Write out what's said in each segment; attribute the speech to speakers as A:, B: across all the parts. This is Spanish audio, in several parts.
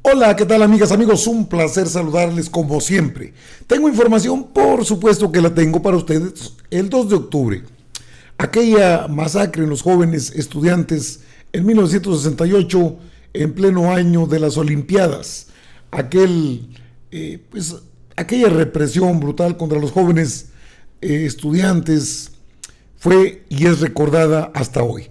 A: Hola, ¿qué tal amigas, amigos? Un placer saludarles como siempre. Tengo información, por supuesto que la tengo para ustedes, el 2 de octubre. Aquella masacre en los jóvenes estudiantes en 1968, en pleno año de las Olimpiadas. Aquel, aquella represión brutal contra los jóvenes estudiantes fue y es recordada hasta hoy.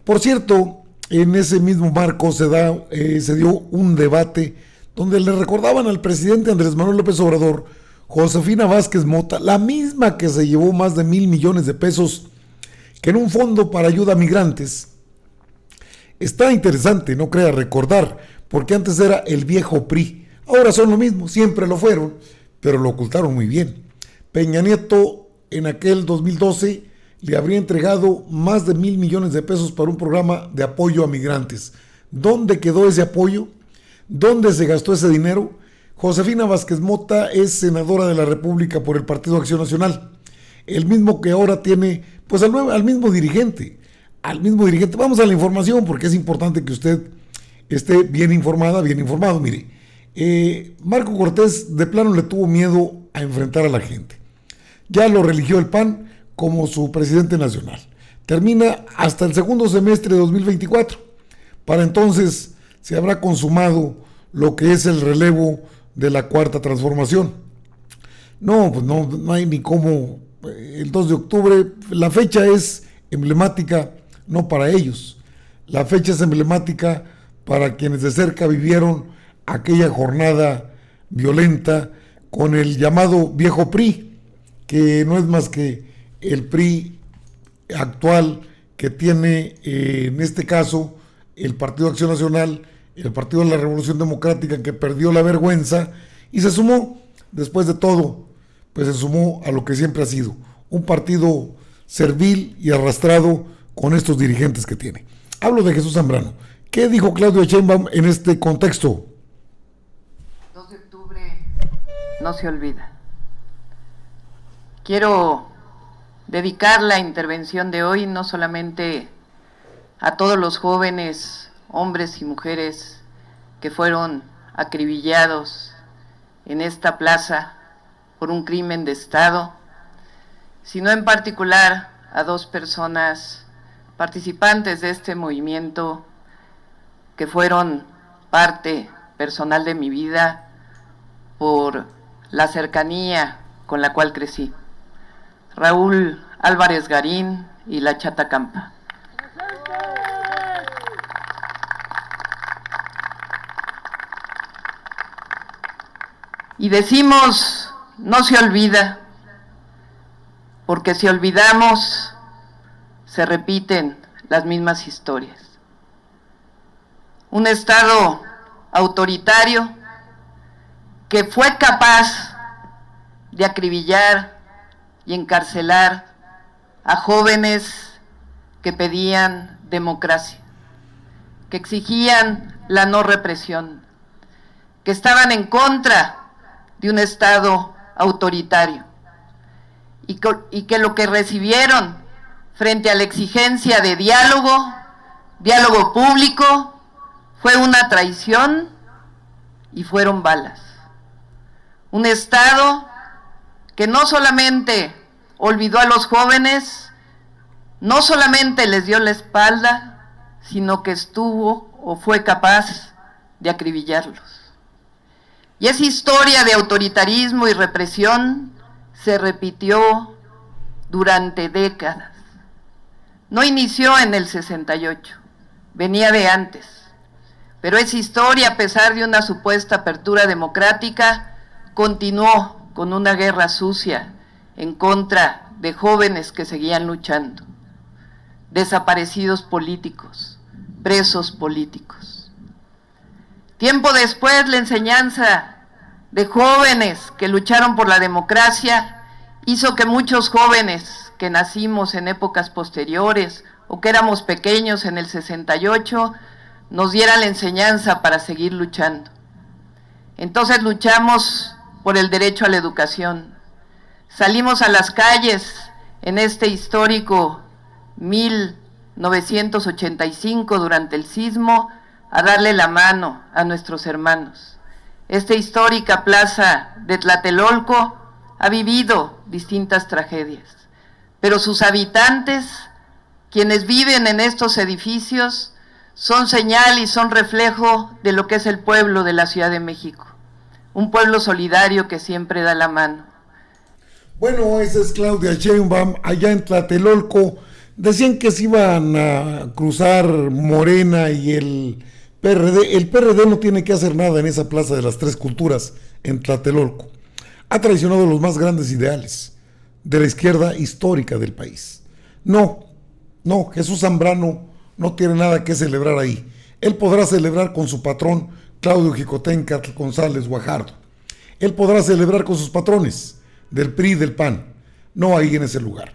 A: Por cierto, en ese mismo marco se dio un debate donde le recordaban al presidente Andrés Manuel López Obrador Josefina Vázquez Mota, la misma que se llevó más de 1,000 millones de pesos, que en un fondo para ayuda a migrantes. Está interesante, no crea, recordar, porque antes era el viejo PRI, ahora son lo mismo, siempre lo fueron, pero lo ocultaron muy bien. Peña Nieto en aquel 2012 le habría entregado más de 1,000 millones de pesos para un programa de apoyo a migrantes. ¿Dónde quedó ese apoyo? ¿Dónde se gastó ese dinero? Josefina Vázquez Mota es senadora de la República por el Partido Acción Nacional, el mismo que ahora tiene pues al mismo dirigente. Vamos a la información porque es importante que usted esté bien informada, bien informado. Mire, Marco Cortés de plano le tuvo miedo a enfrentar a la gente. Ya lo religió el PAN como su presidente nacional. Termina hasta el segundo semestre de 2024. Para entonces se habrá consumado lo que es el relevo de la cuarta transformación. No, pues no hay ni cómo. El 2 de octubre, la fecha es emblemática, no para ellos. La fecha es emblemática para quienes de cerca vivieron aquella jornada violenta con el llamado viejo PRI, que no es más que el PRI actual que tiene en este caso el Partido Acción Nacional, el Partido de la Revolución Democrática, que perdió la vergüenza y se sumó, después de todo, pues se sumó a lo que siempre ha sido, un partido servil y arrastrado con estos dirigentes que tiene. Hablo de Jesús Zambrano. ¿Qué dijo Claudia Sheinbaum en este contexto?
B: 2 de octubre no se olvida. Quiero dedicar la intervención de hoy no solamente a todos los jóvenes, hombres y mujeres que fueron acribillados en esta plaza por un crimen de Estado, sino en particular a 2 personas participantes de este movimiento que fueron parte personal de mi vida por la cercanía con la cual crecí. Raúl Álvarez Garín y la Chata Campa. Y decimos, no se olvida, porque si olvidamos, se repiten las mismas historias. Un Estado autoritario que fue capaz de acribillar y encarcelar a jóvenes que pedían democracia, que exigían la no represión, que estaban en contra de un Estado autoritario y que lo que recibieron frente a la exigencia de diálogo público, fue una traición y fueron balas. Un Estado que no solamente olvidó a los jóvenes, no solamente les dio la espalda, sino que estuvo o fue capaz de acribillarlos. Y esa historia de autoritarismo y represión se repitió durante décadas. No inició en el 68, venía de antes. Pero esa historia, a pesar de una supuesta apertura democrática, continuó con una guerra sucia en contra de jóvenes que seguían luchando, desaparecidos políticos, presos políticos. Tiempo después, la enseñanza de jóvenes que lucharon por la democracia hizo que muchos jóvenes que nacimos en épocas posteriores o que éramos pequeños en el 68, nos dieran la enseñanza para seguir luchando. Entonces luchamos por el derecho a la educación. Salimos a las calles en este histórico 1985 durante el sismo a darle la mano a nuestros hermanos. Esta histórica plaza de Tlatelolco ha vivido distintas tragedias, pero sus habitantes, quienes viven en estos edificios, son señal y son reflejo de lo que es el pueblo de la Ciudad de México, un pueblo solidario que siempre da la mano.
A: Bueno, esa es Claudia Sheinbaum allá en Tlatelolco. Decían que se iban a cruzar Morena y el PRD. El PRD no tiene que hacer nada en esa plaza de las tres culturas en Tlatelolco. Ha traicionado los más grandes ideales de la izquierda histórica del país. No, Jesús Zambrano no tiene nada que celebrar ahí. Él podrá celebrar con su patrón Claudio Xicoténcatl González Guajardo. Él podrá celebrar con sus patrones del PRI y del PAN, no ahí en ese lugar.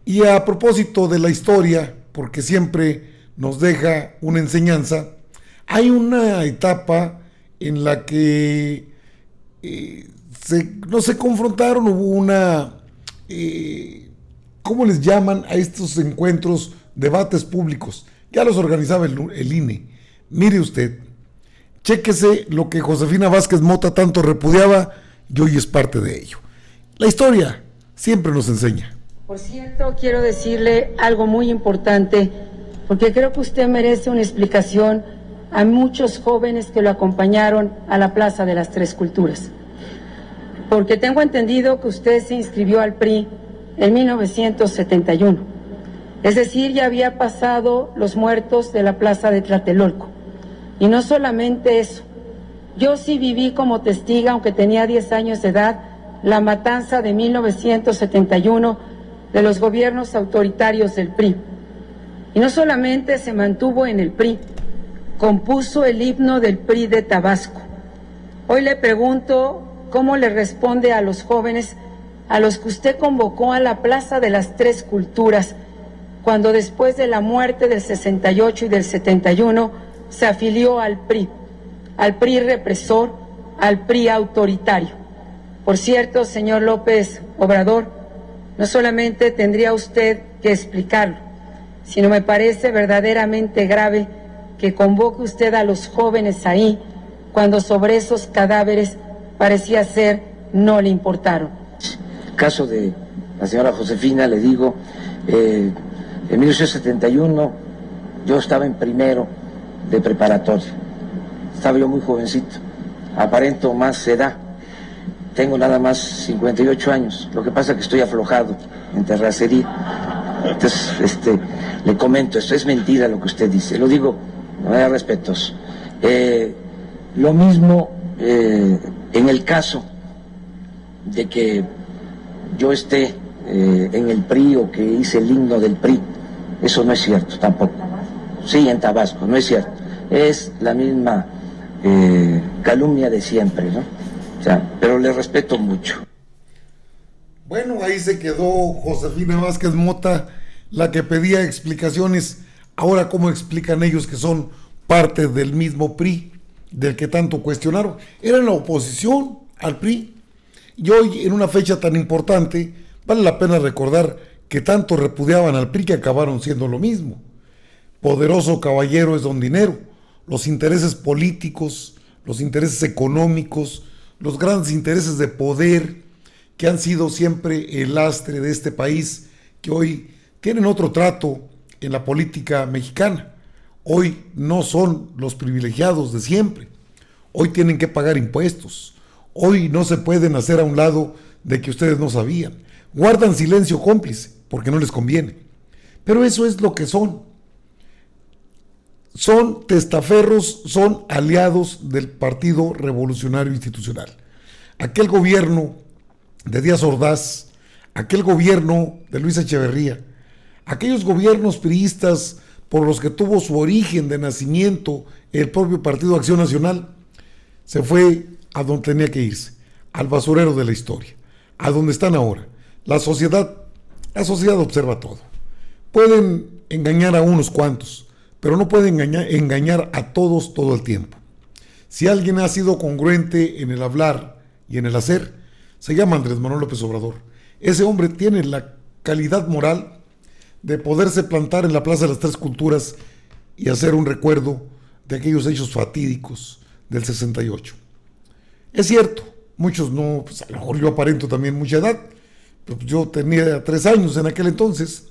A: Y a propósito de la historia, porque siempre nos deja una enseñanza, hay una etapa en la que no se confrontaron, hubo una, ¿cómo les llaman a estos encuentros? Debates públicos. Ya los organizaba el INE. Mire usted, chéquese lo que Josefina Vázquez Mota tanto repudiaba y hoy es parte de ello. La historia siempre nos enseña.
C: Por cierto, quiero decirle algo muy importante, porque creo que usted merece una explicación a muchos jóvenes que lo acompañaron a la Plaza de las Tres Culturas. Porque tengo entendido que usted se inscribió al PRI en 1971. Es decir, ya había pasado los muertos de la Plaza de Tlatelolco. Y no solamente eso, yo sí viví como testiga, aunque tenía 10 años de edad, la matanza de 1971 de los gobiernos autoritarios del PRI. Y no solamente se mantuvo en el PRI, compuso el himno del PRI de Tabasco. Hoy le pregunto cómo le responde a los jóvenes a los que usted convocó a la Plaza de las Tres Culturas, cuando después de la muerte del 68 y del 71 se afilió al PRI represor, al PRI autoritario. Por cierto, señor López Obrador, no solamente tendría usted que explicarlo, sino me parece verdaderamente grave que convoque usted a los jóvenes ahí, cuando sobre esos cadáveres parecía ser no le importaron.
D: El caso de la señora Josefina, le digo, en 1971 yo estaba en primero de preparatoria, estaba yo muy jovencito, aparento más edad, tengo nada más 58 años, lo que pasa es que estoy aflojado en terracería. Entonces, le comento, esto es mentira lo que usted dice, lo digo de manera respetuosa. Lo mismo en el caso de que yo esté en el PRI o que hice el himno del PRI, eso no es cierto tampoco. Sí, en Tabasco, no es cierto. Es la misma calumnia de siempre, ¿no? O sea, pero le respeto mucho.
A: Bueno, ahí se quedó Josefina Vázquez Mota, la que pedía explicaciones. Ahora, ¿cómo explican ellos que son parte del mismo PRI, del que tanto cuestionaron? Eran la oposición al PRI. Y hoy, en una fecha tan importante, vale la pena recordar que tanto repudiaban al PRI que acabaron siendo lo mismo. Poderoso caballero es don dinero. Los intereses políticos, los intereses económicos, los grandes intereses de poder que han sido siempre el lastre de este país, que hoy tienen otro trato en la política mexicana. Hoy no son los privilegiados de siempre. Hoy tienen que pagar impuestos. Hoy no se pueden hacer a un lado de que ustedes no sabían. Guardan silencio cómplice porque no les conviene. Pero eso es lo que son. Son testaferros, son aliados del Partido Revolucionario Institucional. Aquel gobierno de Díaz Ordaz, aquel gobierno de Luis Echeverría, aquellos gobiernos priistas por los que tuvo su origen de nacimiento el propio Partido Acción Nacional, se fue a donde tenía que irse, al basurero de la historia, a donde están ahora. La sociedad observa todo. Pueden engañar a unos cuantos, pero no pueden engañar a todos todo el tiempo. Si alguien ha sido congruente en el hablar y en el hacer, se llama Andrés Manuel López Obrador. Ese hombre tiene la calidad moral de poderse plantar en la Plaza de las Tres Culturas y hacer un recuerdo de aquellos hechos fatídicos del 68. Es cierto, muchos no, pues a lo mejor yo aparento también mucha edad, pero yo tenía 3 años en aquel entonces,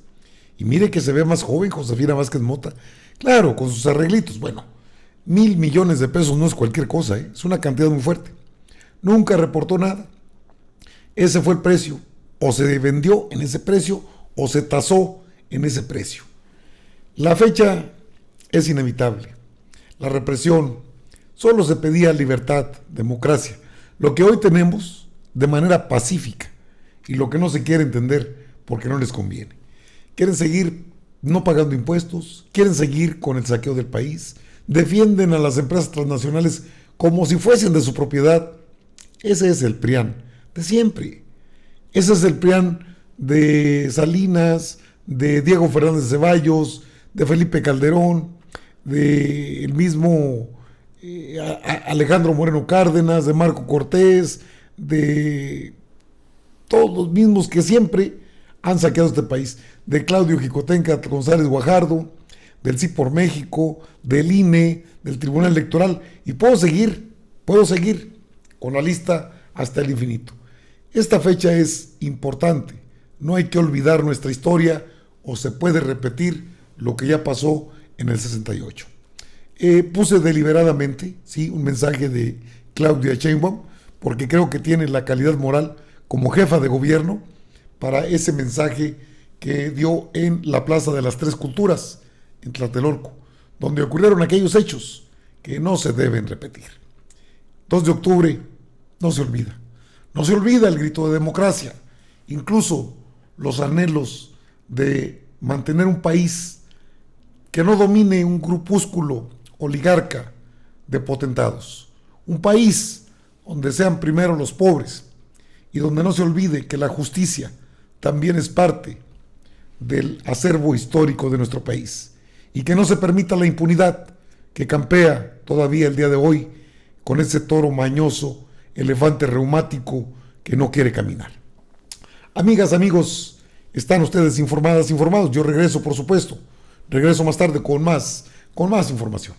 A: y mire que se ve más joven Josefina Vázquez Mota, claro, con sus arreglitos. Bueno, 1,000 millones de pesos no es cualquier cosa, es una cantidad muy fuerte. Nunca reportó nada. Ese fue el precio, o se vendió en ese precio, o se tasó en ese precio. La fecha es inevitable. La represión, solo se pedía libertad, democracia. Lo que hoy tenemos de manera pacífica, y lo que no se quiere entender porque no les conviene. Quieren seguir no pagando impuestos, quieren seguir con el saqueo del país, defienden a las empresas transnacionales como si fuesen de su propiedad. Ese es el PRIAN de siempre. Ese es el PRIAN de Salinas, de Diego Fernández de Ceballos, de Felipe Calderón, de el mismo Alejandro Moreno Cárdenas, de Marco Cortés, de todos los mismos que siempre han saqueado este país, de Claudio Jicotenca González Guajardo, del Sí por México, del INE, del Tribunal Electoral, y puedo seguir con la lista hasta el infinito. Esta fecha es importante, no hay que olvidar nuestra historia o se puede repetir lo que ya pasó en el 68. Puse deliberadamente, sí, un mensaje de Claudia Sheinbaum, porque creo que tiene la calidad moral como jefa de gobierno para ese mensaje que dio en la Plaza de las Tres Culturas, en Tlatelolco, donde ocurrieron aquellos hechos que no se deben repetir. 2 de octubre, no se olvida. No se olvida el grito de democracia, incluso los anhelos de mantener un país que no domine un grupúsculo oligarca de potentados. Un país donde sean primero los pobres y donde no se olvide que la justicia también es parte del acervo histórico de nuestro país y que no se permita la impunidad que campea todavía el día de hoy con ese toro mañoso, elefante reumático que no quiere caminar. Amigas, amigos, están ustedes informados. Yo regreso, por supuesto. Regreso más tarde con más información.